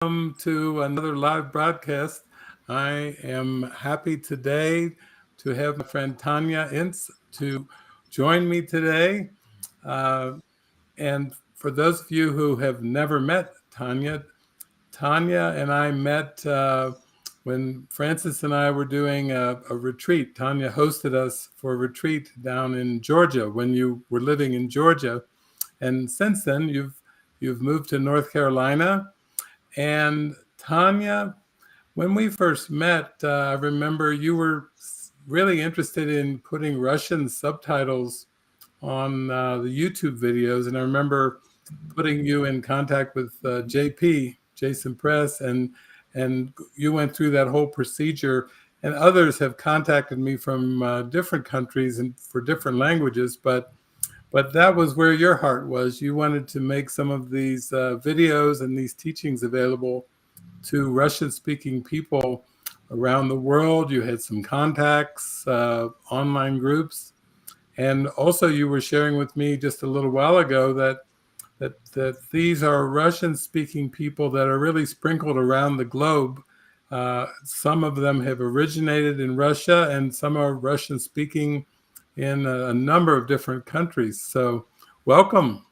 welcome to another live broadcast. I am happy today to have my friend Tanya Ince to join me today. Uh, and for those of you who have never met Tanya, Tanya and I met when Francis and I were doing a retreat. Tanya hosted us for a retreat down in Georgia when you were living in Georgia. And since then, you've moved to North Carolina. And Tanya, when we first met, I remember you were really interested in putting Russian subtitles on the YouTube videos. And I remember putting you in contact with JP, Jason Press, and you went through that whole procedure. And others have contacted me from different countries and for different languages, but that was where your heart was. You wanted to make some of these videos and these teachings available to Russian-speaking people around the world. You had some contacts, online groups, and also you were sharing with me just a little while ago that these are Russian-speaking people that are really sprinkled around the globe. Some of them have originated in Russia, and some are Russian-speaking in a number of different countries. So, welcome.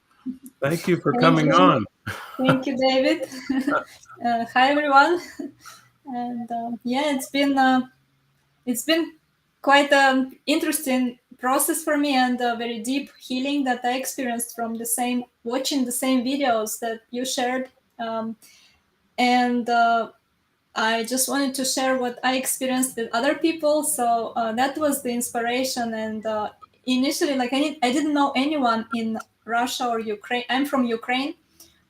Thank you for Thank coming you. on. Thank you, David. Hi, everyone. And yeah, it's been quite an interesting process for me and a very deep healing that I experienced from watching the same videos that you shared. And I just wanted to share what I experienced with other people. So that was the inspiration. And initially, like I didn't know anyone in Russia or Ukraine. I'm from Ukraine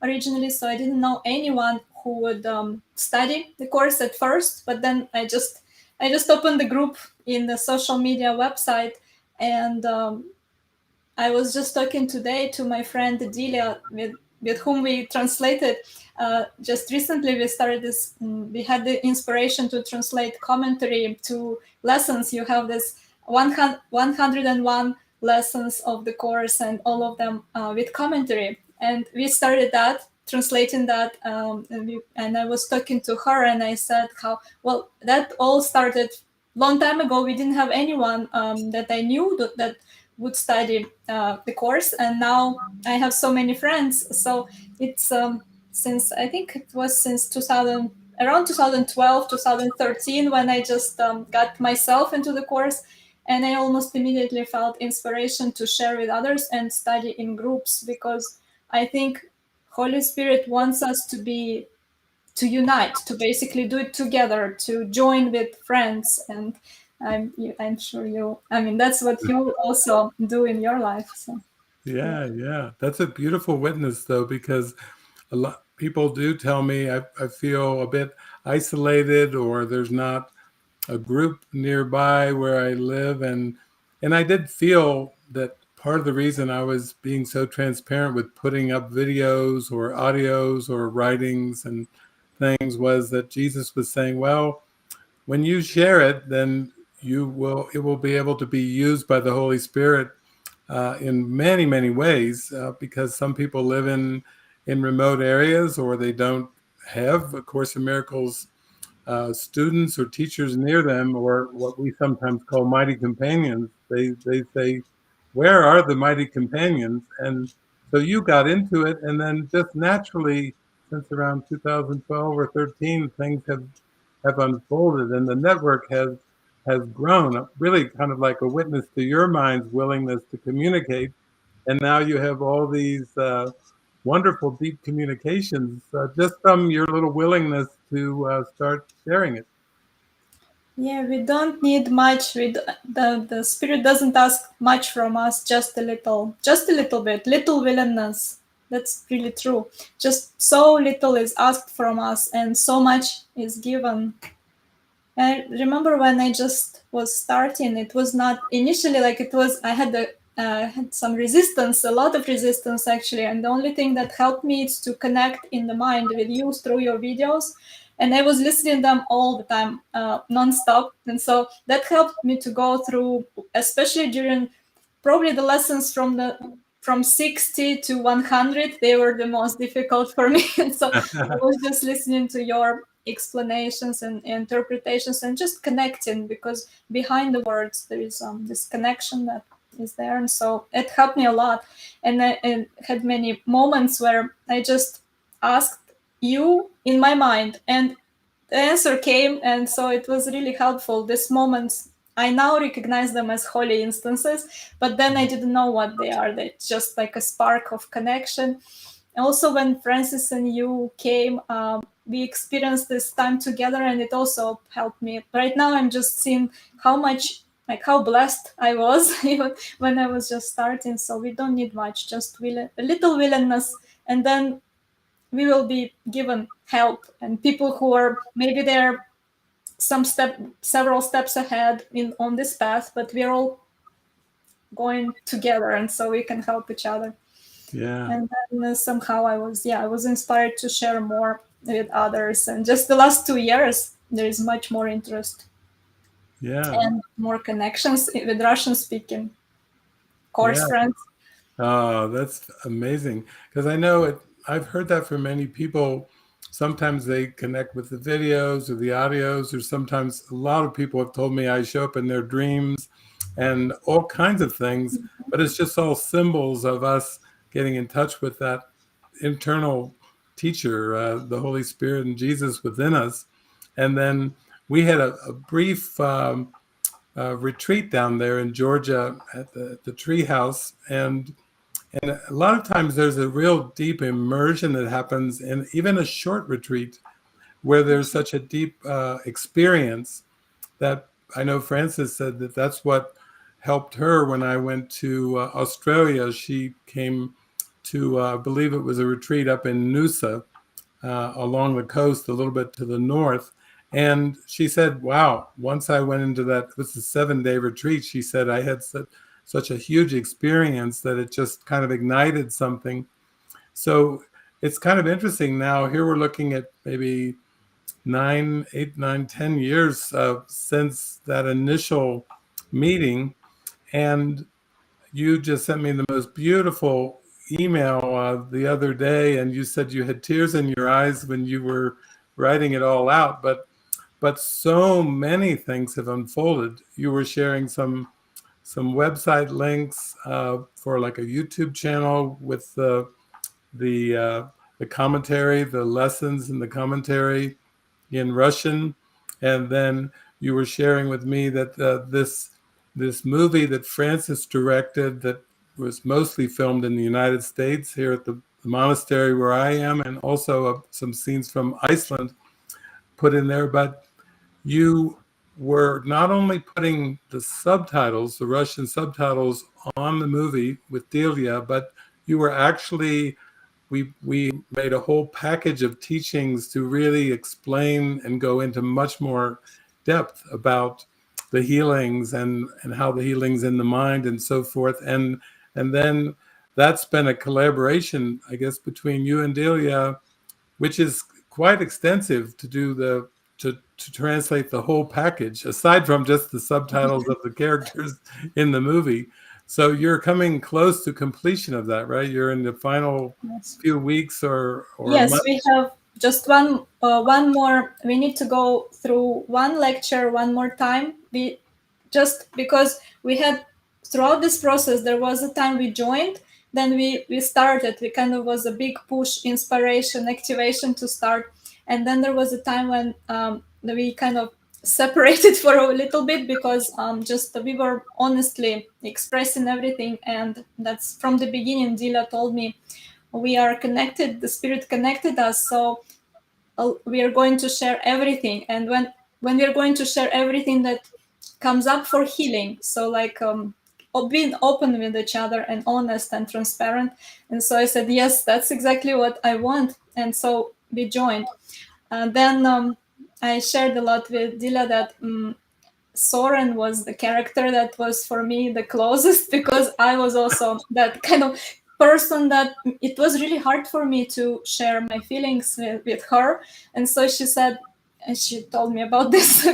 originally, so I didn't know anyone who would study the course at first. But then I just opened the group in the social media website, and I was just talking today to my friend Delia, with whom we translated. Just recently, we had the inspiration to translate commentary to lessons. You have this 101 lessons of the course, and all of them with commentary. And we started that, translating that. And I was talking to her, and I said how well that all started long time ago. We didn't have anyone that I knew that would study the course, and now I have so many friends. So it's since I think it was since 2000, around 2012, 2013, when I just got myself into the course, and I almost immediately felt inspiration to share with others and study in groups, because I think Holy Spirit wants us to unite, to basically do it together, to join with friends. And I'm sure I mean, that's what you also do in your life. So, yeah. Yeah. That's a beautiful witness, though, because a lot people do tell me I feel a bit isolated, or there's not a group nearby where I live, and I did feel that part of the reason I was being so transparent with putting up videos or audios or writings and things was that Jesus was saying, well, when you share it, then it will be able to be used by the Holy Spirit in many ways, because some people live in remote areas, or they don't have A Course in Miracles students or teachers near them, or what we sometimes call mighty companions. They say, where are the mighty companions? And so you got into it, and then just naturally, since around 2012 or 13, things have unfolded, and the network has grown, really kind of like a witness to your mind's willingness to communicate. And now you have all these wonderful deep communications just from your little willingness to start sharing it. Yeah, we don't need much. The Spirit doesn't ask much from us, just a little bit, little willingness. That's really true. Just so little is asked from us, and so much is given. I remember when I just was starting, it was not initially like it was. I had some resistance, a lot of resistance actually, and the only thing that helped me is to connect in the mind with you through your videos, and I was listening them all the time, nonstop, and so that helped me to go through, especially during probably the lessons from 60 to 100, they were the most difficult for me. And so I was just listening to your explanations and interpretations and just connecting, because behind the words there is this connection that is there. And so it helped me a lot. And I had many moments where I just asked you in my mind, and the answer came. And so it was really helpful. These moments, I now recognize them as holy instances, but then I didn't know what they are. They're just like a spark of connection. Also, when Francis and you came, we experienced this time together, and it also helped me. Right now, I'm just seeing how much, like how blessed I was even when I was just starting. So we don't need much, just a little willingness, and then we will be given help, and people who are maybe they're several steps ahead on this path, but we're all going together, and so we can help each other. Yeah. And then somehow I was inspired to share more with others. And just the last 2 years, there is much more interest. Yeah. And more connections with Russian speaking course friends. Oh, that's amazing. Because I know it, I've heard that from many people. Sometimes they connect with the videos or the audios, or sometimes a lot of people have told me I show up in their dreams and all kinds of things. But it's just all symbols of us getting in touch with that internal teacher, the Holy Spirit and Jesus within us. And then we had a brief retreat down there in Georgia at the tree house. And a lot of times there's a real deep immersion that happens in even a short retreat where there's such a deep experience that I know Frances said that that's what helped her when I went to Australia. She came to, I believe it was a retreat up in Noosa along the coast, a little bit to the north. And she said, wow, once I went into that, it was a 7-day retreat. She said, I had such a huge experience that it just kind of ignited something. So it's kind of interesting now. Here we're looking at maybe 9, 8, 9, 10 years since that initial meeting. And you just sent me the most beautiful email the other day, and you said you had tears in your eyes when you were writing it all out. But so many things have unfolded. You were sharing some website links for like a YouTube channel with the commentary, the lessons and the commentary in Russian, and then you were sharing with me that this movie that Francis directed that was mostly filmed in the United States here at the monastery where I am, and also some scenes from Iceland put in there. But you were not only putting the subtitles, the Russian subtitles, on the movie with Delia, but you were actually, we made a whole package of teachings to really explain and go into much more depth about the healings and how the healings in the mind and so forth. And then that's been a collaboration, I guess, between you and Delia, which is quite extensive to do to translate the whole package, aside from just the subtitles of the characters in the movie. So you're coming close to completion of that, right? You're in the final few weeks or yes, months. we have just one more. We need to go through one lecture one more time. We just because we had throughout this process, there was a time we joined, then we started. We kind of was a big push, inspiration, activation to start, and then there was a time when we kind of separated for a little bit because just we were honestly expressing everything, and that's from the beginning. Dila told me we are connected. The spirit connected us, so we are going to share everything. And when we are going to share everything that comes up for healing, so like being open with each other and honest and transparent. And so I said, yes, that's exactly what I want. And so we joined. And then I shared a lot with Dila that Soren was the character that was for me the closest, because I was also that kind of person that it was really hard for me to share my feelings with her. And so she said, and she told me about this.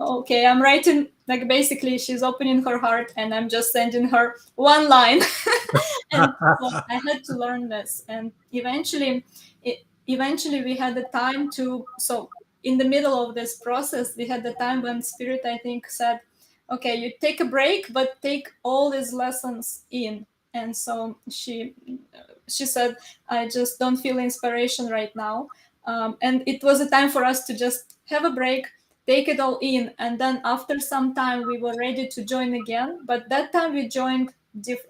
Okay, I'm writing like basically she's opening her heart and I'm just sending her one line. And so I had to learn this, and eventually we had the time to, so in the middle of this process we had the time when Spirit, I think, said, okay, you take a break, but take all these lessons in. And so she said, I just don't feel inspiration right now. And it was a time for us to just have a break, take it all in. And then after some time, we were ready to join again. But that time we joined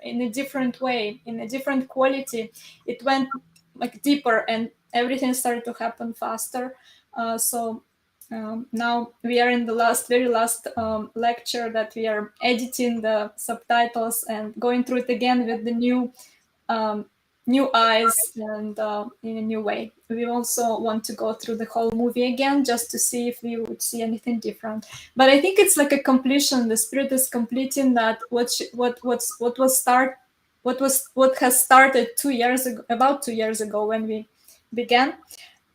in a different way, in a different quality. It went like deeper, and everything started to happen faster. Now we are in the very last lecture that we are editing the subtitles and going through it again with the new eyes and in a new way. We also want to go through the whole movie again just to see if we would see anything different. But I think it's like a completion. The Spirit is completing that what has started 2 years ago, about 2 years ago when we began.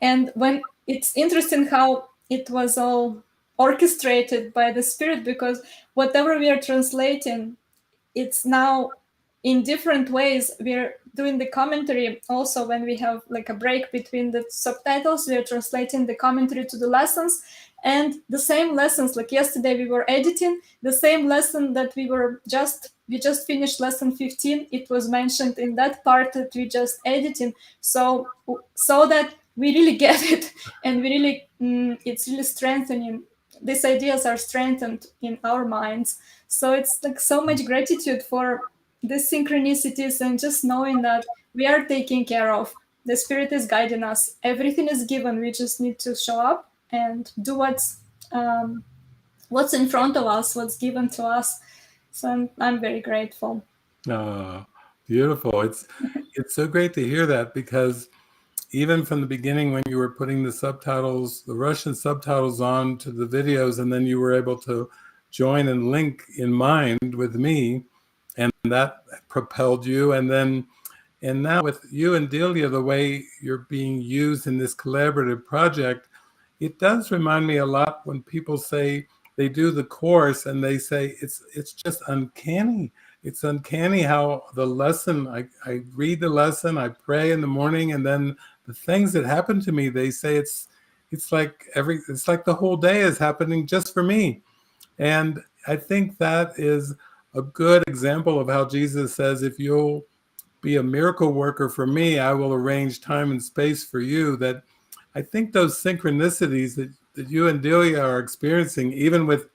And when it's interesting how it was all orchestrated by the Spirit, because whatever we are translating, it's now in different ways. We're doing the commentary also when we have like a break between the subtitles. We're translating the commentary to the lessons, and the same lessons, like yesterday we were editing the same lesson that we just finished lesson 15. It was mentioned in that part that we just editing, so that we really get it, and we really it's really strengthening. These ideas are strengthened in our minds. So it's like so much gratitude for the synchronicities, and just knowing that we are taken care of. The Spirit is guiding us. Everything is given. We just need to show up and do what's in front of us, what's given to us. So I'm very grateful. Oh, beautiful. It's so great to hear that, because even from the beginning, when you were putting the subtitles, the Russian subtitles on to the videos, and then you were able to join and link in mind with me, and that propelled you. And now with you and Delia, the way you're being used in this collaborative project, it does remind me a lot when people say they do the course and they say it's just uncanny. It's uncanny how the lesson, I read the lesson, I pray in the morning, and then the things that happen to me, they say it's like the whole day is happening just for me. And I think that is a good example of how Jesus says, if you'll be a miracle worker for me, I will arrange time and space for you. That I think those synchronicities that you and Delia are experiencing, even with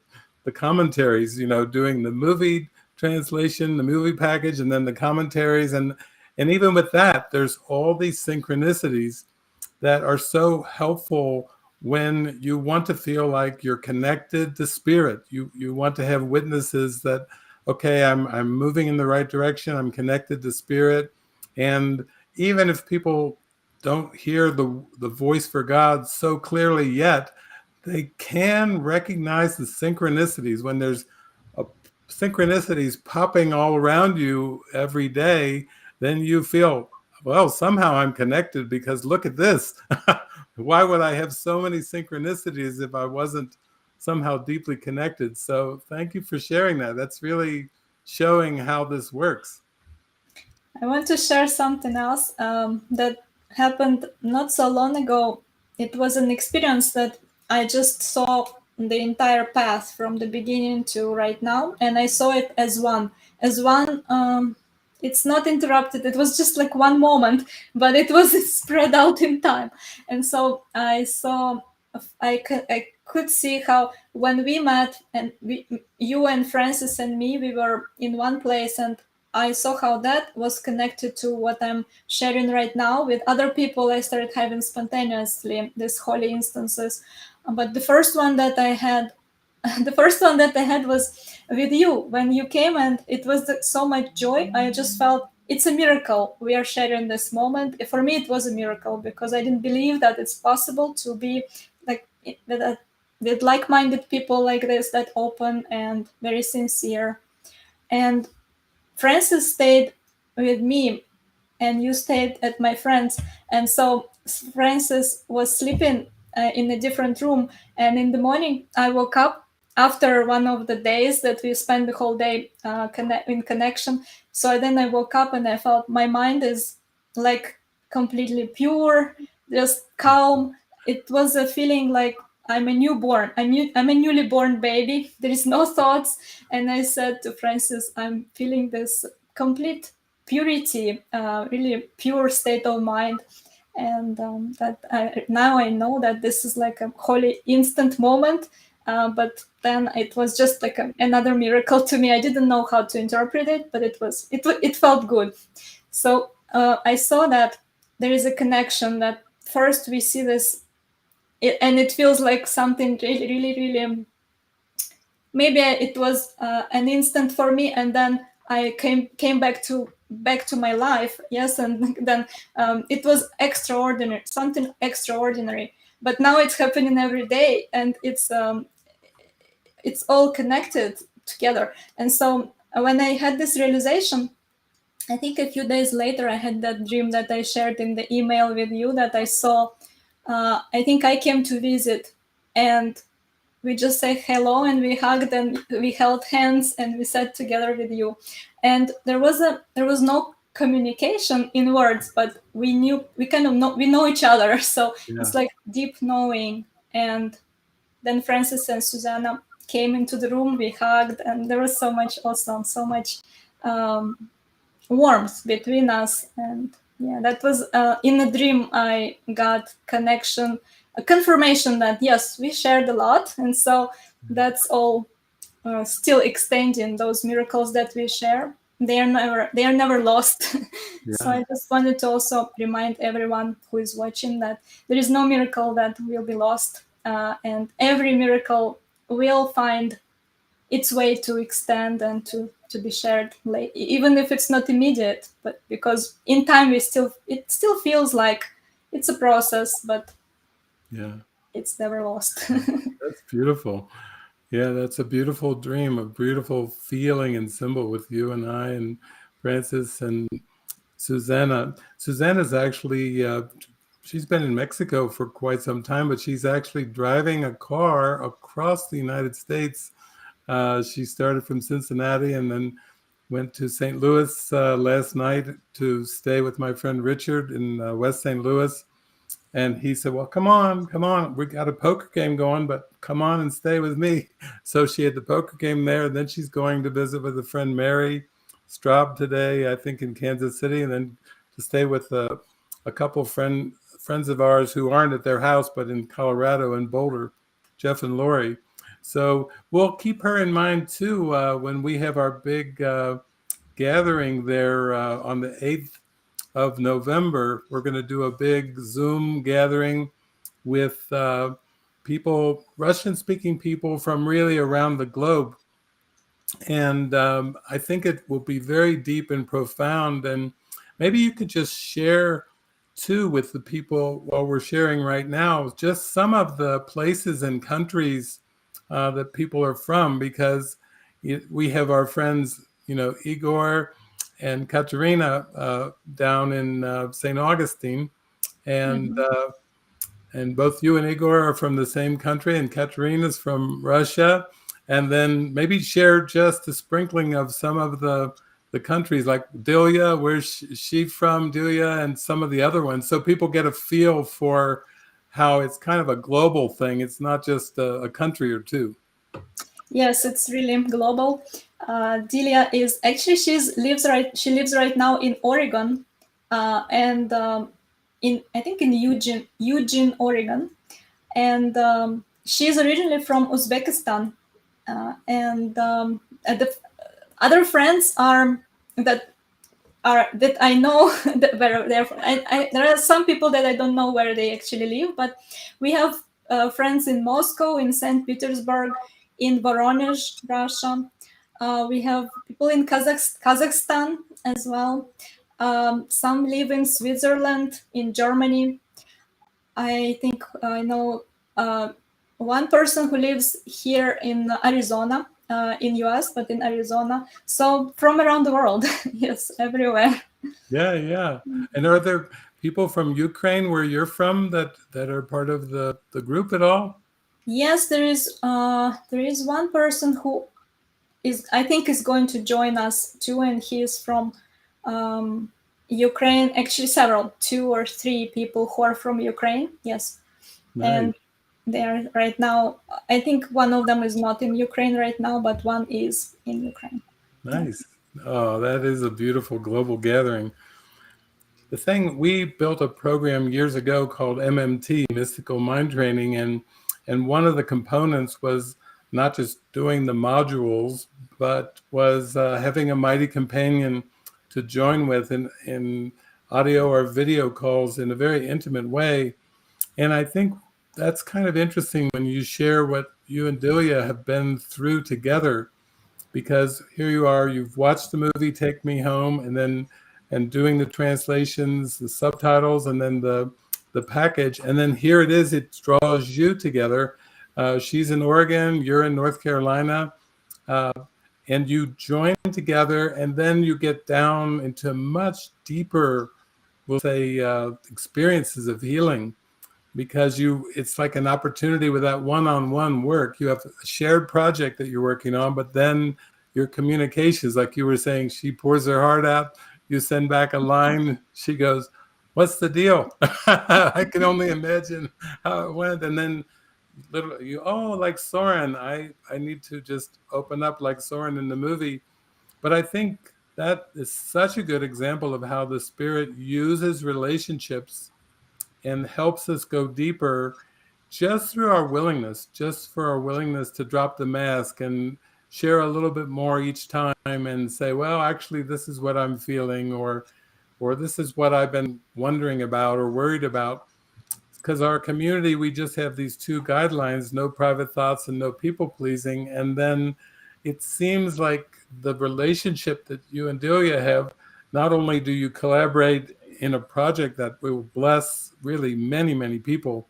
the commentaries, doing the movie translation, the movie package, and then the commentaries, and even with that, there's all these synchronicities that are so helpful when you want to feel like you're connected to Spirit. You want to have witnesses that, okay, I'm moving in the right direction, I'm connected to Spirit. And even if people don't hear the voice for God so clearly yet, they can recognize the synchronicities when there's synchronicities popping all around you every day. Then you feel, well, somehow I'm connected, because look at this. Why would I have so many synchronicities if I wasn't somehow deeply connected? So thank you for sharing that. That's really showing how this works. I want to share something else that happened not so long ago. It was an experience that I just saw the entire path from the beginning to right now, and I saw it as one. It's not interrupted. It was just like one moment, but it was spread out in time. And so I could see how when we met, and you and Francis and me, we were in one place, and I saw how that was connected to what I'm sharing right now with other people. I started having spontaneously these holy instances. But the first one that I had was with you when you came, and it was so much joy. I just felt it's a miracle we are sharing this moment. For me, it was a miracle, because I didn't believe that it's possible to be like with like-minded people like this, that open and very sincere. And Francis stayed with me, and you stayed at my friend's. And so Francis was sleeping in a different room. And in the morning, I woke up after one of the days that we spent the whole day in connection. So then I woke up and I felt my mind is like completely pure, just calm. It was a feeling like I'm a newborn. I'm a newly born baby. There is no thoughts. And I said to Francis, I'm feeling this complete purity, really pure state of mind. And now I know that this is like a holy instant moment. But then it was just like another miracle to me. I didn't know how to interpret it, but it felt good. So I saw that there is a connection, that first we see this, and it feels like something really, really, really. Maybe it was an instant for me, and then I came back to my life. Yes, and then it was extraordinary, something extraordinary. But now it's happening every day, and it's all connected together. And so when I had this realization, I think a few days later, I had that dream that I shared in the email with you, that I saw. I think I came to visit, and we just said hello, and we hugged, and we held hands, and we sat together with you. And there was no communication in words, but we kind of know each other. So Yeah. it's like deep knowing. And then Francis and Susanna came into the room, we hugged, and there was so much awesome, so much warmth between us. And yeah, that was in a dream I got connection, a confirmation that yes, we shared a lot. And so that's all still extending, those miracles that we share. They are never lost. Yeah. So I just wanted to also remind everyone who is watching that there is no miracle that will be lost, and every miracle will find its way to extend and to be shared late, even if it's not immediate. But because in time it still feels like it's a process, but Yeah. it's never lost. That's beautiful. Yeah, that's a beautiful dream, a beautiful feeling and symbol with you and I and Francis and Susanna. Susanna's actually, she's been in Mexico for quite some time, but she's actually driving a car across the United States. She started from Cincinnati and then went to St. Louis last night to stay with my friend Richard in West St. Louis. And he said, well, come on. We got a poker game going, but come on and stay with me. So she had the poker game there. And then she's going to visit with a friend, Mary Straub, today, I think in Kansas City, and then to stay with a couple friends of ours who aren't at their house, but in Colorado and Boulder, Jeff and Lori. So we'll keep her in mind too when we have our big gathering there on the 8th of November. We're going to do a big Zoom gathering with people, Russian-speaking people from really around the globe. And I think it will be very deep and profound. And maybe you could just share too with the people while we're sharing right now, just some of the places and countries that people are from, because we have our friends, Igor and Katerina down in St. Augustine, and and both you and Igor are from the same country, and Katerina's from Russia. And then maybe share just a sprinkling of some of the countries, like Delia, where's she from, Delia, and some of the other ones, so people get a feel for how it's kind of a global thing. It's not just a country or two. Yes, it's really global. Delia is actually she lives right now in Oregon, and in I think in Eugene, Oregon, and she's originally from Uzbekistan, and the other friends that I know that where they're from. There are some people that I don't know where they actually live, but we have friends in Moscow, in St. Petersburg, in Voronezh, Russia. We have people in Kazakhstan as well. Some live in Switzerland, in Germany. I think I know one person who lives here in Arizona, in US, but in Arizona. So from around the world, yes, everywhere. Yeah. And are there people from Ukraine, where you're from, that are part of the group at all? Yes, there is one person who I think is going to join us too, and he is from Ukraine. Actually, several, 2 or 3 people who are from Ukraine. Yes, Nice. and they are right now. I think one of them is not in Ukraine right now, but one is in Ukraine. Yeah. Nice. Oh, that is a beautiful global gathering. The thing, we built a program years ago called MMT, Mystical Mind Training, and one of the components was not just doing the modules, but was having a mighty companion to join with in audio or video calls in a very intimate way. And I think that's kind of interesting when you share what you and Delia have been through together, because here you are, you've watched the movie Take Me Home, and doing the translations, the subtitles, and then the package, and then here it is, it draws you together. She's in Oregon, you're in North Carolina, and you join together, and then you get down into much deeper, we'll say, experiences of healing, because it's like an opportunity with that one-on-one work. You have a shared project that you're working on, but then your communications, like you were saying, she pours her heart out, you send back a line, she goes, what's the deal? I can only imagine how it went. And then literally like Soren, I need to just open up like Soren in the movie. But I think that is such a good example of how the spirit uses relationships and helps us go deeper just through our willingness, just for our willingness to drop the mask and share a little bit more each time and say, well, actually, this is what I'm feeling, or this is what I've been wondering about or worried about. Because our community, we just have these 2 guidelines: no private thoughts and no people pleasing. And then it seems like the relationship that you and Delia have, not only do you collaborate in a project that will bless really many, many people,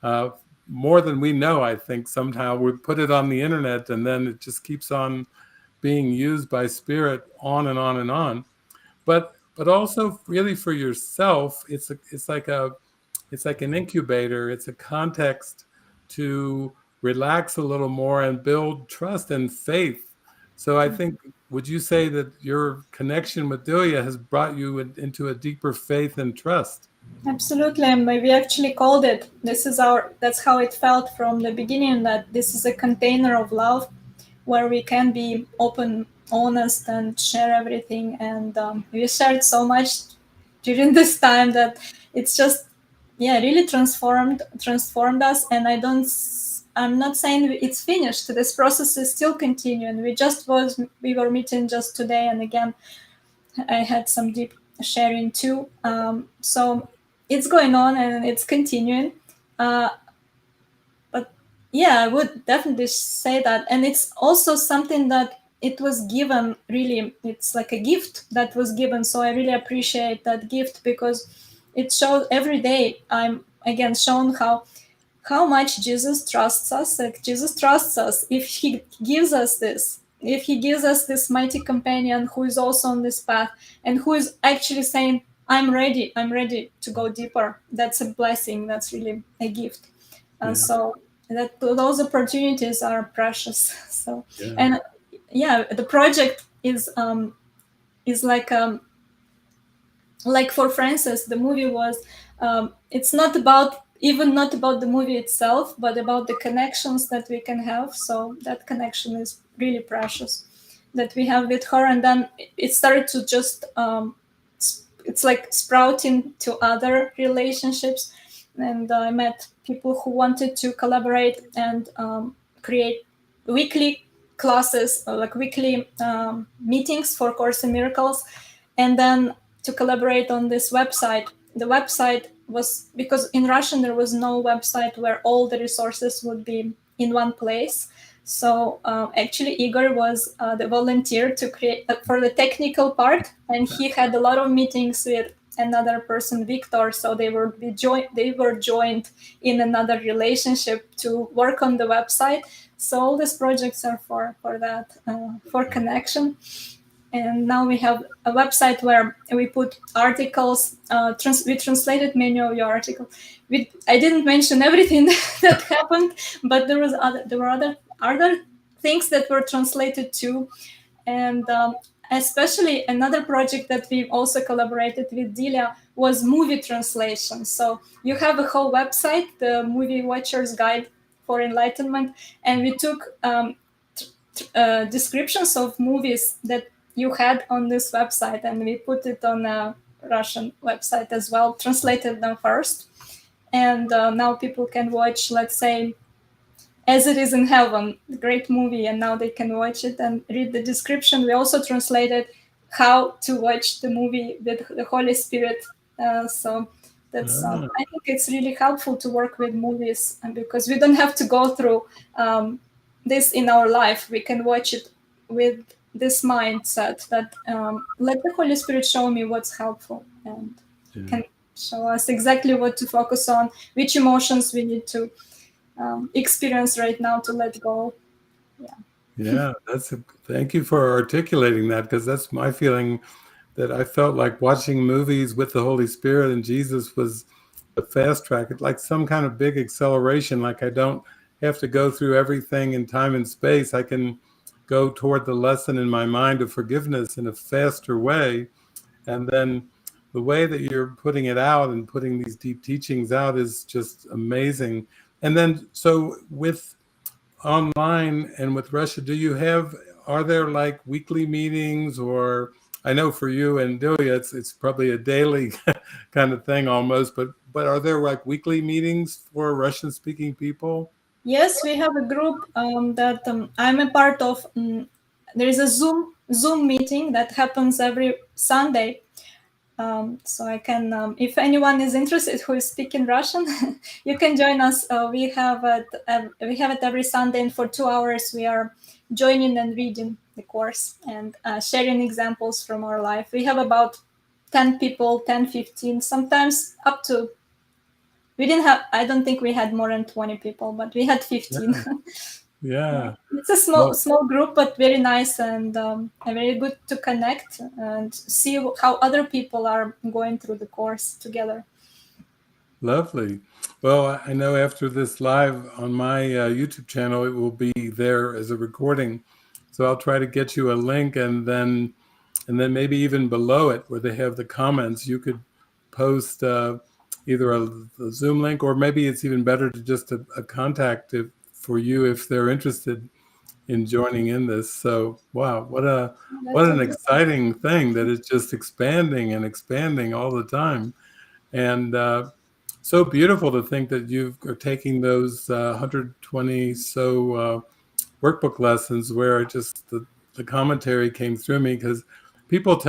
uh, more than we know, I think somehow we put it on the internet and then it just keeps on being used by spirit on and on and on. But also really for yourself, it's like an incubator. It's a context to relax a little more and build trust and faith. So I think, would you say that your connection with Delia has brought you into a deeper faith and trust? Absolutely, and we actually called it. That's how it felt from the beginning. That this is a container of love, where we can be open, honest, and share everything. And we shared so much during this time that it's just, yeah, really transformed us. And I'm not saying it's finished. This process is still continuing. We were meeting just today, and again, I had some deep sharing too. So it's going on and it's continuing. Uh, but yeah, I would definitely say that. And it's also something that it was given, really, it's like a gift that was given. So I really appreciate that gift, because it shows every day I'm again shown how much Jesus trusts us. Like Jesus trusts us if he gives us this. If he gives us this mighty companion who is also on this path and who is actually saying, I'm ready to go deeper. That's a blessing. That's really a gift. Yeah, So that those opportunities are precious. So, yeah, and yeah, the project is like for Francis, the movie was, it's not about, even not about the movie itself, but about the connections that we can have. So that connection is really precious that we have with her. And then it started to just, it's like sprouting to other relationships. And I met people who wanted to collaborate and create weekly classes, like weekly meetings for Course in Miracles. And then to collaborate on this website. The website was, because in Russian there was no website where all the resources would be in one place. So actually Igor was the volunteer to create for the technical part, and he had a lot of meetings with another person, Victor. So they were joined in another relationship to work on the website. So all these projects are for that, for connection. and now we have a website where we put articles. We translated many of your articles. I didn't mention everything that happened, but there were other things that were translated too, and especially another project that we also collaborated with Delia was movie translation. So you have a whole website, the Movie Watcher's Guide for Enlightenment, and we took descriptions of movies that you had on this website, and we put it on a Russian website as well, translated them first. And now people can watch, let's say, As It Is in Heaven, a great movie, and now they can watch it and read the description. We also translated how to watch the movie with the Holy Spirit. So that's I think it's really helpful to work with movies, and because we don't have to go through this in our life. We can watch it with this mindset that let the Holy Spirit show me what's helpful, and can show us exactly what to focus on, which emotions we need to experience right now to let go. Yeah, thank you for articulating that, because that's my feeling, that I felt like watching movies with the Holy Spirit and Jesus was a fast track. It's like some kind of big acceleration. Like I don't have to go through everything in time and space. I can go toward the lesson in my mind of forgiveness in a faster way. And then the way that you're putting it out and putting these deep teachings out is just amazing. And then, so with online and with Russia, are there like weekly meetings, or I know for you and Delia, it's probably a daily kind of thing almost, but are there like weekly meetings for Russian speaking people? Yes, we have a group that I'm a part of. There is a Zoom meeting that happens every Sunday. So I can, if anyone is interested who is speaking Russian, you can join us. We have it every Sunday, and for 2 hours we are joining and reading the course and sharing examples from our life. We have about 10 people, 10, 15, sometimes up to. We didn't have. I don't think we had more than 20 people, but we had 15. Yeah. It's a small group, but very nice and very good to connect and see how other people are going through the course together. Lovely. Well, I know after this live on my YouTube channel, it will be there as a recording. So I'll try to get you a link, and then maybe even below it where they have the comments, you could post either a Zoom link, or maybe it's even better to just a contact for you if they're interested in joining in this. So wow, what an exciting thing that it's just expanding and expanding all the time. And so beautiful to think that you are taking those 120 workbook lessons where just the commentary came through me, because people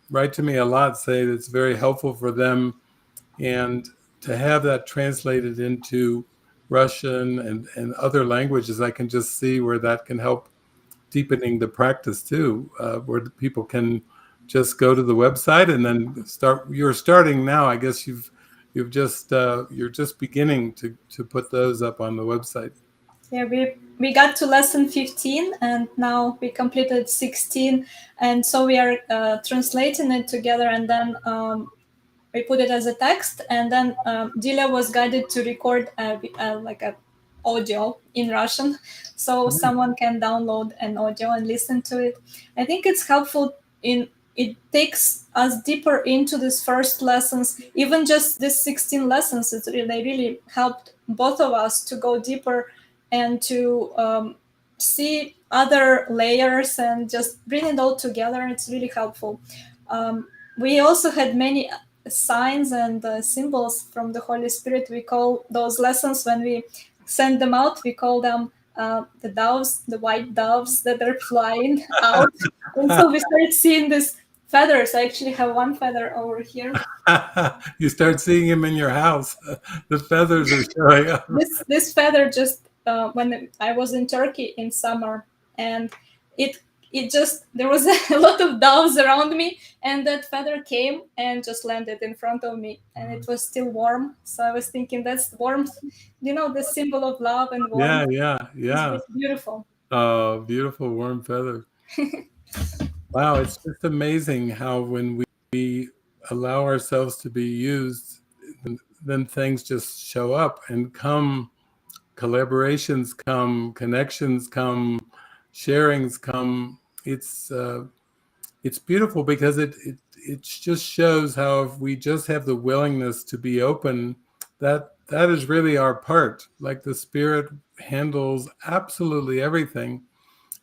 write to me a lot, say that it's very helpful for them, and to have that translated into Russian and other languages, I can just see where that can help deepening the practice too, where people can just go to the website and then start. You're starting now, I guess you're just beginning to put those up on the website. Yeah, we got to lesson 15, and now we completed 16, and so we are translating it together, and then we put it as a text, and then Delia was guided to record like a audio in Russian, so someone can download an audio and listen to it. I think it's helpful. It takes us deeper into these first lessons. Even just these 16 lessons, they really helped both of us to go deeper and to see other layers and just bring it all together. It's really helpful. We also had many signs and symbols from the Holy Spirit. We call those lessons, when we send them out, we call them the doves, the white doves that are flying out. And so we started seeing these feathers. I actually have one feather over here. You start seeing them in your house. The feathers are showing up. This feather just when I was in Turkey in summer, and it just, there was a lot of doves around me, and that feather came and just landed in front of me, and it was still warm. So I was thinking, that's warmth, the symbol of love and warmth. Yeah. It's beautiful. Oh, beautiful warm feather. Wow, it's just amazing how when we allow ourselves to be used, then things just show up and come, collaborations come, connections come, sharings come. It's beautiful because it just shows how if we just have the willingness to be open, that is really our part. Like the Spirit handles absolutely everything.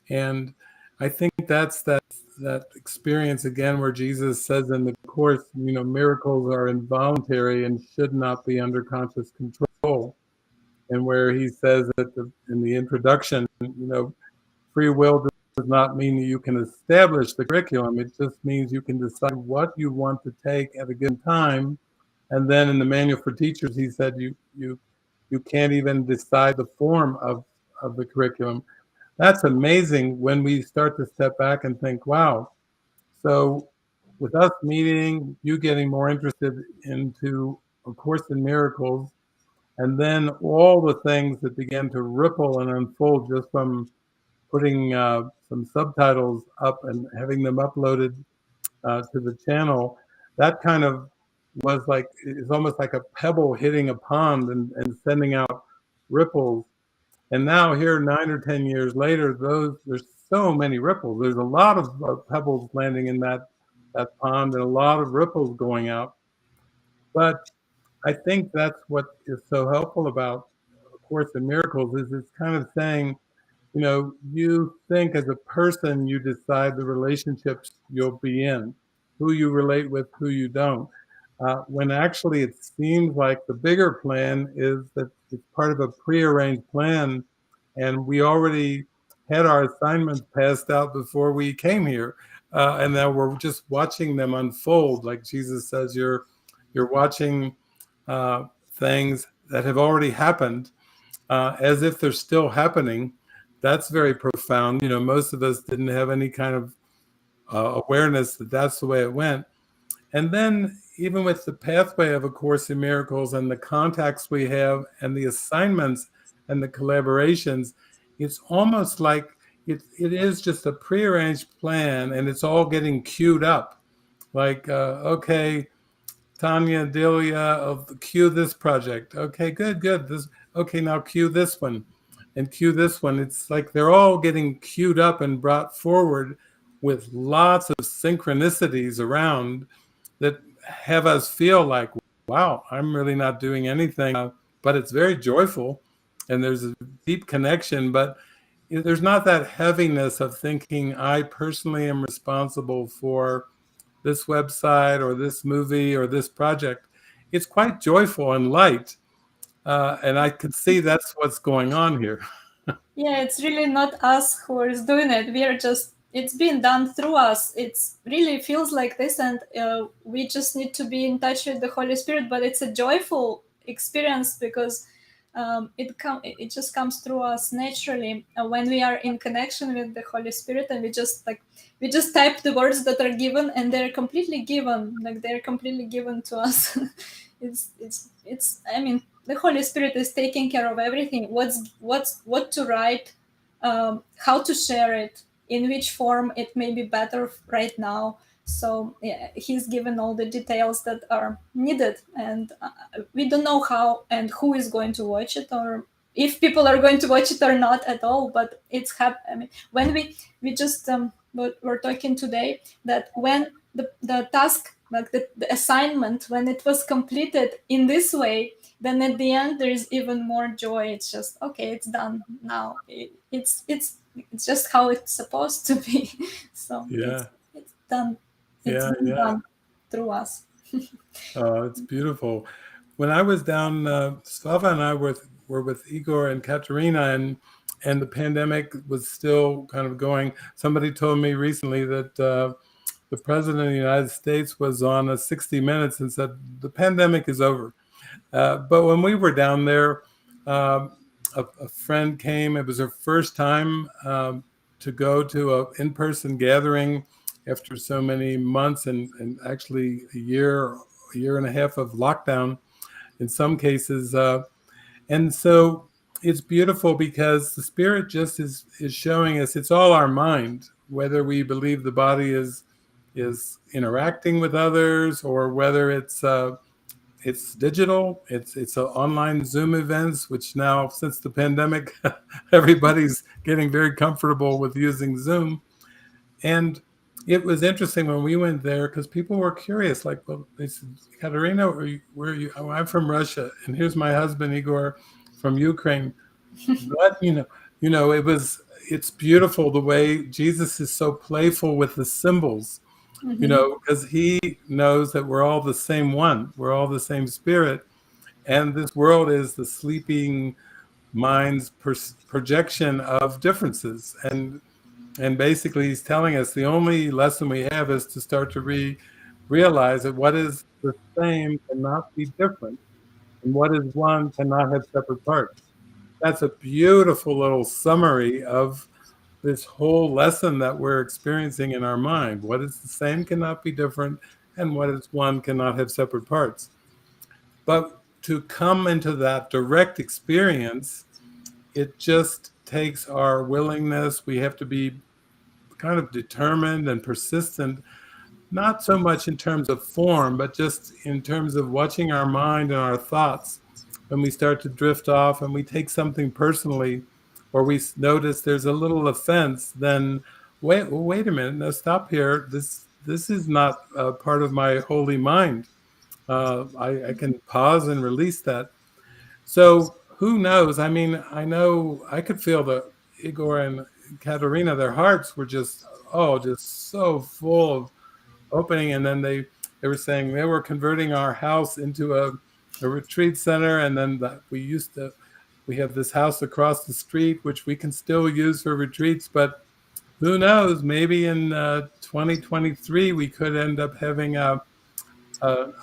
And I think that's that experience again where Jesus says in the Course, miracles are involuntary and should not be under conscious control. And where he says in the introduction, free will does not mean you can establish the curriculum. It just means you can decide what you want to take at a given time. And then in the manual for teachers, he said you can't even decide the form of the curriculum. That's amazing when we start to step back and think, wow, so with us meeting, you getting more interested into A Course in Miracles, and then all the things that began to ripple and unfold just from putting some subtitles up and having them uploaded to the channel, that kind of was like, it's almost like a pebble hitting a pond and sending out ripples. And now here, 9 or 10 years later, there's so many ripples. There's a lot of pebbles landing in that pond and a lot of ripples going out. But I think that's what is so helpful about A Course in Miracles is it's kind of saying, you think as a person, you decide the relationships you'll be in, who you relate with, who you don't. When actually it seems like the bigger plan is that it's part of a prearranged plan, and we already had our assignments passed out before we came here, and now we're just watching them unfold. Like Jesus says, you're watching things that have already happened as if they're still happening. That's very profound. Most of us didn't have any kind of awareness that that's the way it went. And then even with the pathway of A Course in Miracles and the contacts we have and the assignments and the collaborations, it's almost like it is just a prearranged plan and it's all getting queued up. Like, okay, Tanya, Delia, cue this project. Okay, good. Okay, now cue this one and cue this one. It's like they're all getting queued up and brought forward with lots of synchronicities around that have us feel like, wow, I'm really not doing anything. But it's very joyful and there's a deep connection. But there's not that heaviness of thinking I personally am responsible for this website or this movie or this project. It's quite joyful and light. And I could see that's what's going on here. Yeah, it's really not us who is doing it. We are just, it's being done through us. It's really feels like this, and we just need to be in touch with the Holy Spirit. But it's a joyful experience because it just comes through us naturally when we are in connection with the Holy Spirit, and we just type the words that are given, and they're completely given, like they're completely given to us. It's. I mean, the Holy Spirit is taking care of everything. What to write, how to share it, in which form it may be better right now. So yeah, he's given all the details that are needed, and we don't know how and who is going to watch it, or if people are going to watch it or not at all. But I mean, when we just what we're talking today, that when the task, like the assignment, when it was completed in this way, then at the end there is even more joy. It's just okay, it's done now. It's just how it's supposed to be. So Yeah. it's done. It's Yeah. been Yeah. done through us. Oh, it's beautiful. When I was down, Slava and I were with Igor and Katerina, and the pandemic was still kind of going. Somebody told me recently that the president of the United States was on a 60 Minutes and said the pandemic is over. But when we were down there, a friend came. It was her first time to go to an in-person gathering after so many months and actually a year and a half of lockdown in some cases. And so it's beautiful because the Spirit just is showing us it's all our mind. whether we believe the body is interacting with others, or whether it's digital. It's an online Zoom events, which now, since the pandemic, everybody's getting very comfortable with using Zoom. And it was interesting when we went there because people were curious. Like, well, they said, Katerina, where are you? Oh, I'm from Russia, and here's my husband Igor from Ukraine. What it's beautiful the way Jesus is so playful with the symbols, Mm-hmm. because he knows that we're all the same one, we're all the same spirit, and this world is the sleeping mind's projection of differences. And basically, he's telling us the only lesson we have is to start to realize that what is the same cannot be different, and what is one cannot have separate parts. That's a beautiful little summary of this whole lesson that we're experiencing in our mind. What is the same cannot be different, and what is one cannot have separate parts. But to come into that direct experience, it just takes our willingness. We have to be kind of determined and persistent, not so much in terms of form, but just in terms of watching our mind and our thoughts. When we start to drift off and we take something personally, or we notice there's a little offense, then wait a minute, now stop here. This is not part of my holy mind. I can pause and release that. So who knows? I mean, I know I could feel the Igor and Katerina, their hearts were just, just so full of opening. And then they were saying they were converting our house into a retreat center. And then we have this house across the street, which we can still use for retreats. But who knows? Maybe in 2023, we could end up having a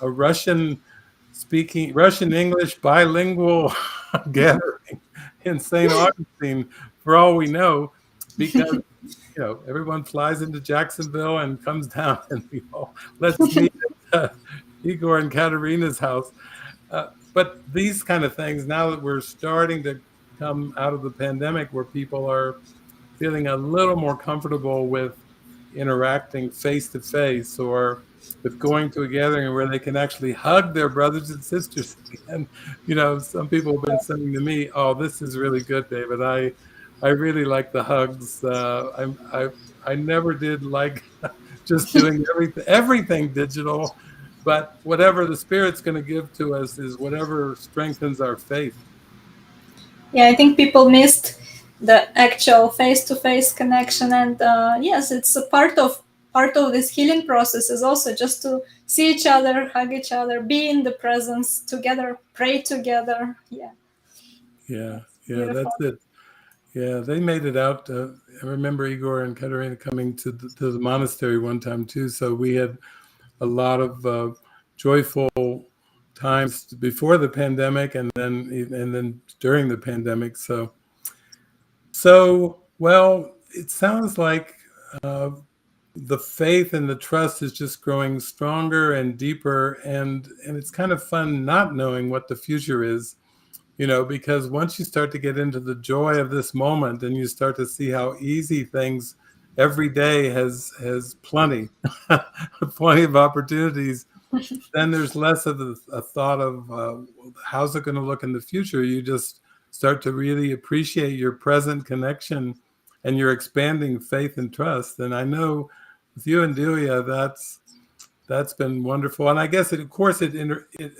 Russian English bilingual gathering in St. Augustine, for all we know, because everyone flies into Jacksonville and comes down, and let's meet at Igor and Katerina's house. But these kind of things, now that we're starting to come out of the pandemic, where people are feeling a little more comfortable with interacting face to face, or with going to a gathering where they can actually hug their brothers and sisters again. Some people have been saying to me, "Oh, this is really good, David. I really like the hugs. I never did like just doing everything digital, but whatever the Spirit's going to give to us is whatever strengthens our faith." Yeah, I think people missed the actual face-to-face connection, and yes, it's a part of this healing process is also just to see each other, hug each other, be in the presence together, pray together. Yeah, Yeah, it's yeah, beautiful. that's it. Yeah, they made it out. I remember Igor and Katerina coming to the monastery one time too. So we had a lot of joyful times before the pandemic, and then during the pandemic. So well, it sounds like uh, the faith and the trust is just growing stronger and deeper, and it's kind of fun not knowing what the future is. Because once you start to get into the joy of this moment, and you start to see how easy things every day has plenty, plenty of opportunities, then there's less of a thought of how's it going to look in the future. You just start to really appreciate your present connection and your expanding faith and trust. And I know with you and Delia, that's been wonderful. And I guess of course it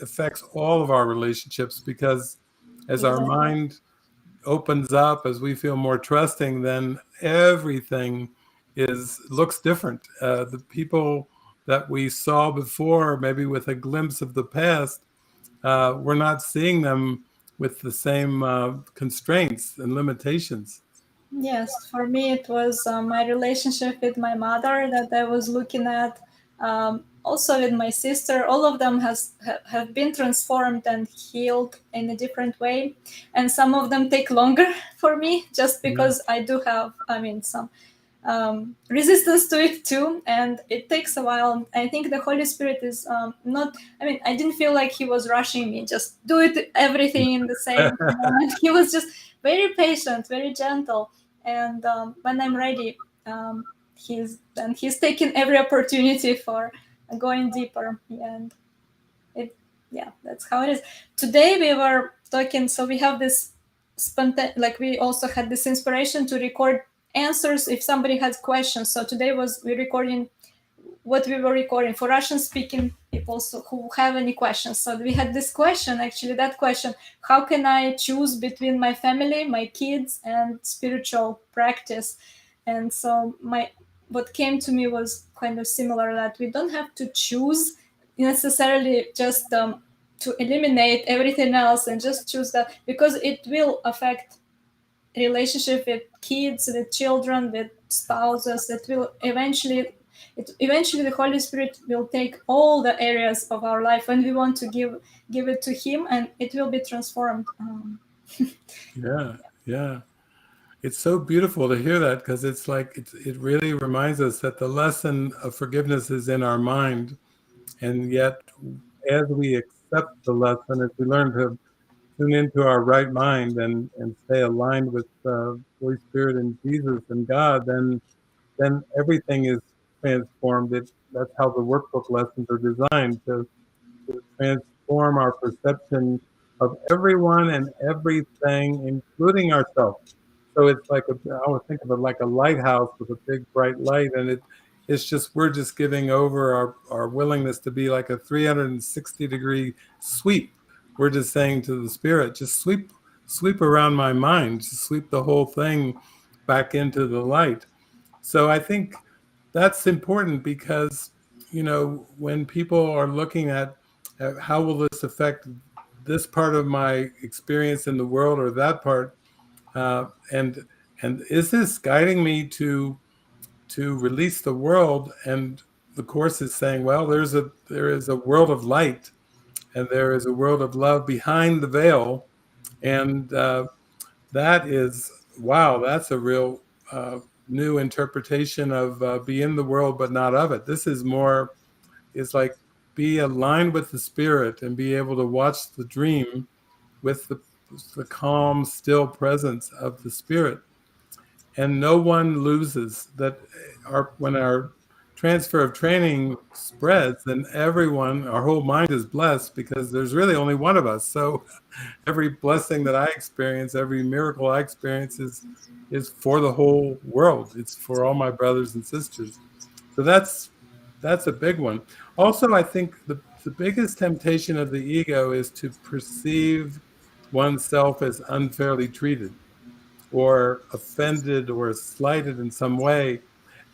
affects all of our relationships, because as our Exactly. mind opens up, as we feel more trusting, then everything looks different. The people that we saw before, maybe with a glimpse of the past, we're not seeing them with the same constraints and limitations. Yes, for me it was my relationship with my mother that I was looking at. Also with my sister, all of them have been transformed and healed in a different way, and some of them take longer for me, just Yeah. because I do have, some resistance to it too, and it takes a while. I think the Holy Spirit is not. I didn't feel like he was rushing me. Just do it everything in the same moment. He was just very patient, very gentle, and when I'm ready. he's taking every opportunity for going deeper. And it, yeah, that's how it is. Today we were talking, so we have this like we also had this inspiration to record answers if somebody has questions. So today we're recording what we were recording for Russian speaking people who have any questions. So we had this question, actually, that question: how can I choose between my family, my kids, and spiritual practice? And so what came to me was kind of similar, that we don't have to choose necessarily just to eliminate everything else and just choose that, because it will affect relationship with kids, with children, with spouses. Eventually the Holy Spirit will take all the areas of our life, and we want to give it to Him, and it will be transformed. Yeah. It's so beautiful to hear that, because it's like it really reminds us that the lesson of forgiveness is in our mind, and yet as we accept the lesson, as we learn to tune into our right mind and stay aligned with Holy Spirit and Jesus and God, then everything is transformed. That's how the workbook lessons are designed, to transform our perception of everyone and everything, including ourselves. So it's like I would think of it like a lighthouse with a big bright light, and it's just, we're just giving over our willingness to be like a 360-degree sweep. We're just saying to the Spirit, just sweep around my mind, just sweep the whole thing back into the light. So I think that's important, because when people are looking at how will this affect this part of my experience in the world or that part, and is this guiding me to release the world? And the Course is saying, well, there is a world of light, and there is a world of love behind the veil, and that is, wow, that's a real new interpretation of be in the world but not of it. This is more, it's like, be aligned with the Spirit and be able to watch the dream with the calm, still presence of the Spirit. And no one loses that. When our transfer of training spreads, then our whole mind is blessed, because there's really only one of us. So every blessing that I experience, every miracle I experience is for the whole world. It's for all my brothers and sisters. So that's a big one. Also, I think the biggest temptation of the ego is to perceive oneself as unfairly treated, or offended, or slighted in some way.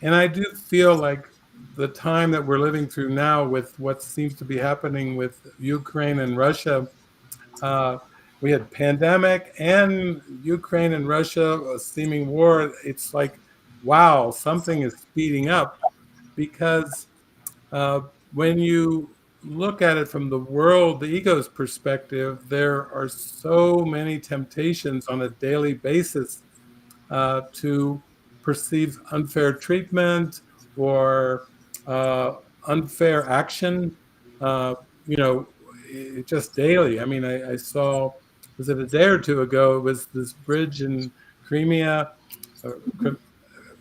And I do feel like the time that we're living through now, with what seems to be happening with Ukraine and Russia, we had pandemic and Ukraine and Russia, a seeming war. It's like, wow, something is speeding up, because when you look at it from the world, the ego's perspective, there are so many temptations on a daily basis to perceive unfair treatment, or unfair action, uh, just daily. I mean, I saw, was it a day or two ago, it was this bridge in Crimea, I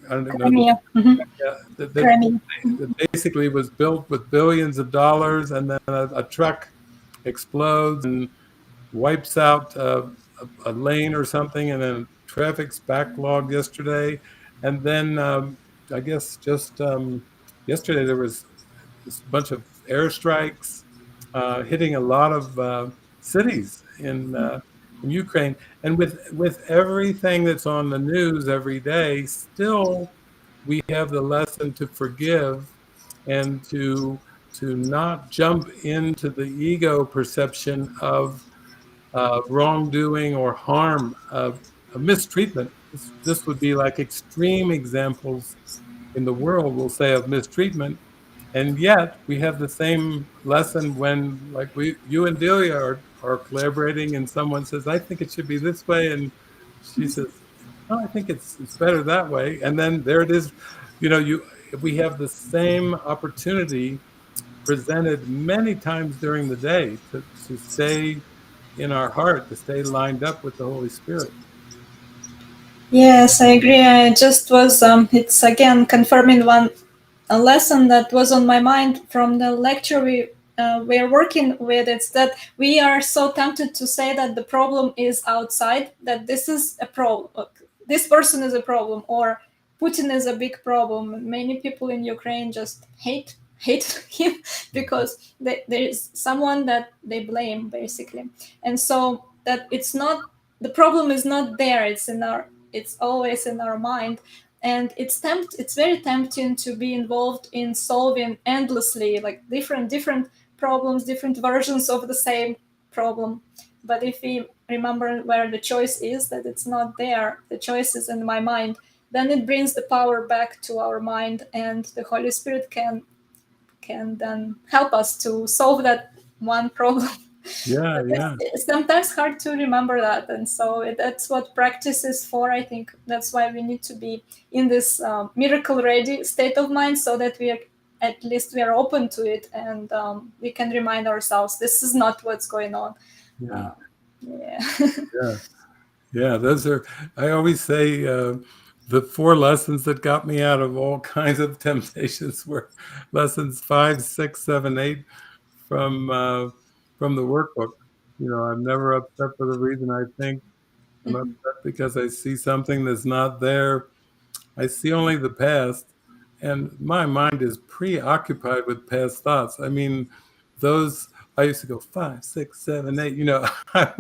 don't know, Crimea. Mm-hmm. that basically was built with billions of dollars, and then a truck explodes and wipes out a lane or something, and then traffic's backlogged yesterday. And then I guess just yesterday there was this bunch of airstrikes hitting a lot of cities in Ukraine. And with everything that's on the news every day, still we have the lesson to forgive, and to not jump into the ego perception of wrongdoing or harm, of mistreatment. This would be like extreme examples in the world, we'll say, of mistreatment. And yet we have the same lesson when, like, you and Delia are collaborating, and someone says, I think it should be this way, and she says, oh, I think it's better that way. And then there it is. We have the same opportunity presented many times during the day to stay in our heart, to stay lined up with the Holy Spirit. Yes, I agree. I just was, it's again confirming a lesson that was on my mind from the lecture we are working with. It's that we are so tempted to say that the problem is outside, that this is a problem, this person is a problem, or Putin is a big problem. Many people in Ukraine just hate him because there is someone that they blame basically, and so that it's not, the problem is not there. It's always in our mind, and it's very tempting to be involved in solving endlessly, like different problems, different versions of the same problem. But if we remember where the choice is, that it's not there, the choice is in my mind, then it brings the power back to our mind, and the Holy Spirit can then help us to solve that one problem. Yeah, But yeah, it's sometimes hard to remember that, and so that's what practice is for. I think that's why we need to be in this miracle ready state of mind, so that we are, at least we are open to it, and we can remind ourselves this is not what's going on. yeah, uh, yeah. yeah, yeah. Those are, I always say, the four lessons that got me out of all kinds of temptations were lessons 5, 6, 7, 8 from uh, from the workbook. I'm never upset for the reason I think. I'm Mhm. upset because I see something that's not there. I see only the past, and my mind is preoccupied with past thoughts. I mean, those I used to go 5, 6, 7, 8. I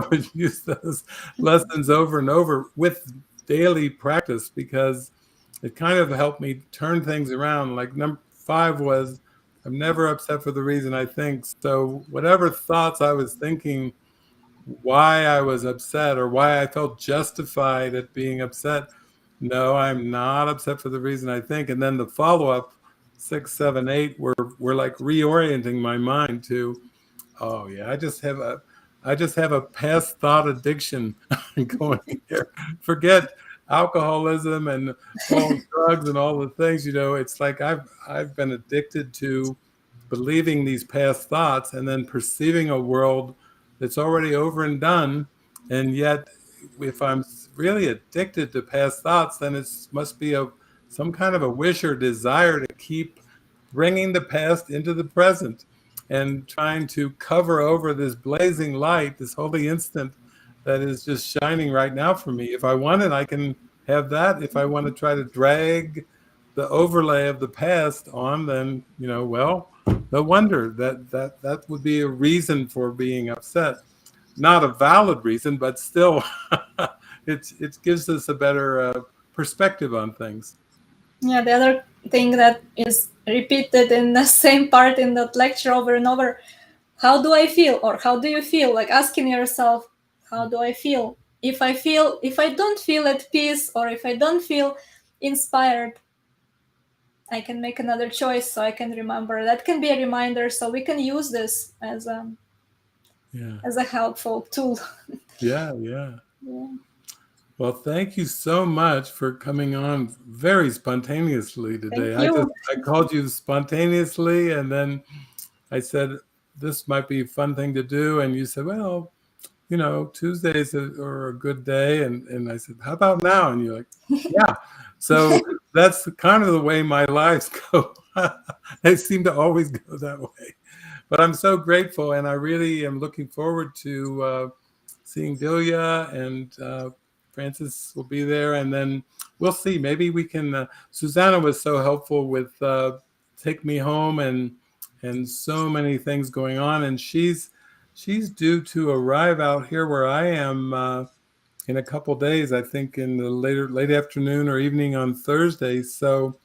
would use those lessons over and over with daily practice because it kind of helped me turn things around. Like number 5 was, I'm never upset for the reason I think. So whatever thoughts I was thinking, why I was upset or why I felt justified at being upset. No, I'm not upset for the reason I think. And then the follow up 6, 7, 8 were like reorienting my mind to, oh yeah, I just have a past thought addiction going here. Forget alcoholism and all drugs and all the things. It's like I've been addicted to believing these past thoughts and then perceiving a world that's already over and done. And yet, if I'm really addicted to past thoughts, then it must be some kind of a wish or desire to keep bringing the past into the present and trying to cover over this blazing light, this holy instant that is just shining right now for me. If I want it, I can have that. If I want to try to drag the overlay of the past on, then well, no wonder that would be a reason for being upset. Not a valid reason, but still, it gives us a better perspective on things. Yeah, the other thing that is repeated in the same part in that lecture over and over, how do I feel, or how do you feel, like asking yourself, how do I feel? If I don't feel at peace, or if I don't feel inspired, I can make another choice, so I can remember. That can be a reminder, so we can use this Yeah, as a helpful tool. yeah, yeah. Yeah. Well, thank you so much for coming on very spontaneously today. Thank I just you. I called you spontaneously, and then I said this might be a fun thing to do, and you said, well, Tuesdays are a good day, and I said, how about now? And you're like, yeah. So that's kind of the way my lives go. They seem to always go that way. But I'm so grateful, and I really am looking forward to seeing Delia, and Francis will be there, and then we'll see. Maybe we can. Susanna was so helpful with Take Me Home and so many things going on, and she's due to arrive out here where I am in a couple days. I think in the late afternoon or evening on Thursday. So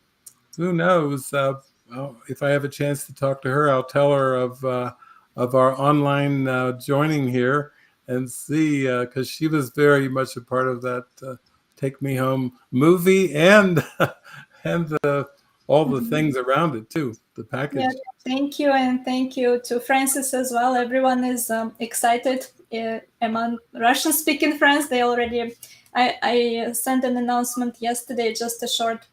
who knows? Well, if I have a chance to talk to her, I'll tell her of our online joining here and see, because she was very much a part of that Take Me Home movie and and all the things around it too, the Yeah, package. thank you, and thank you to Francis as well. Everyone is excited among Russian-speaking friends. They already, I sent an announcement yesterday, just a short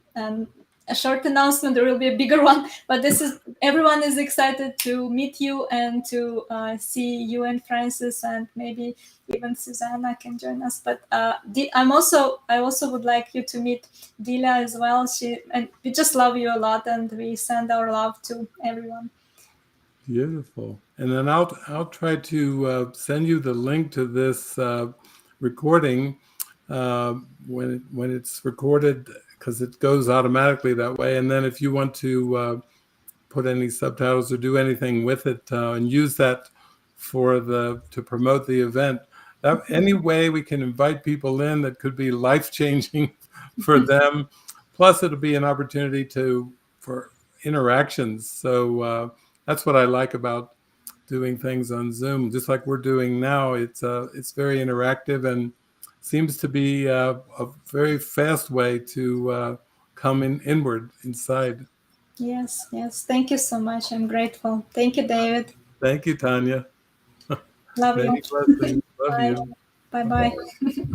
a short announcement. There will be a bigger one, but this is everyone is excited to meet you and to see you and Francis, and maybe even Susanna can join us. But I also would like you to meet Dilia as well. And we just love you a lot, and we send our love to everyone. Beautiful. And then I'll try to send you the link to this recording when it's recorded, because it goes automatically that way. And then if you want to put any subtitles or do anything with it and use that to promote the event, that any way we can invite people in that could be life-changing for them. Plus, it'll be an opportunity for interactions. So that's what I like about doing things on Zoom, just like we're doing now. It's very interactive and seems to be a very fast way to come inward inside. Yes, yes. Thank you so much. I'm grateful. Thank you, David. Thank you, Tanya. Love you. Many blessings. Love Bye. you. Bye. Bye.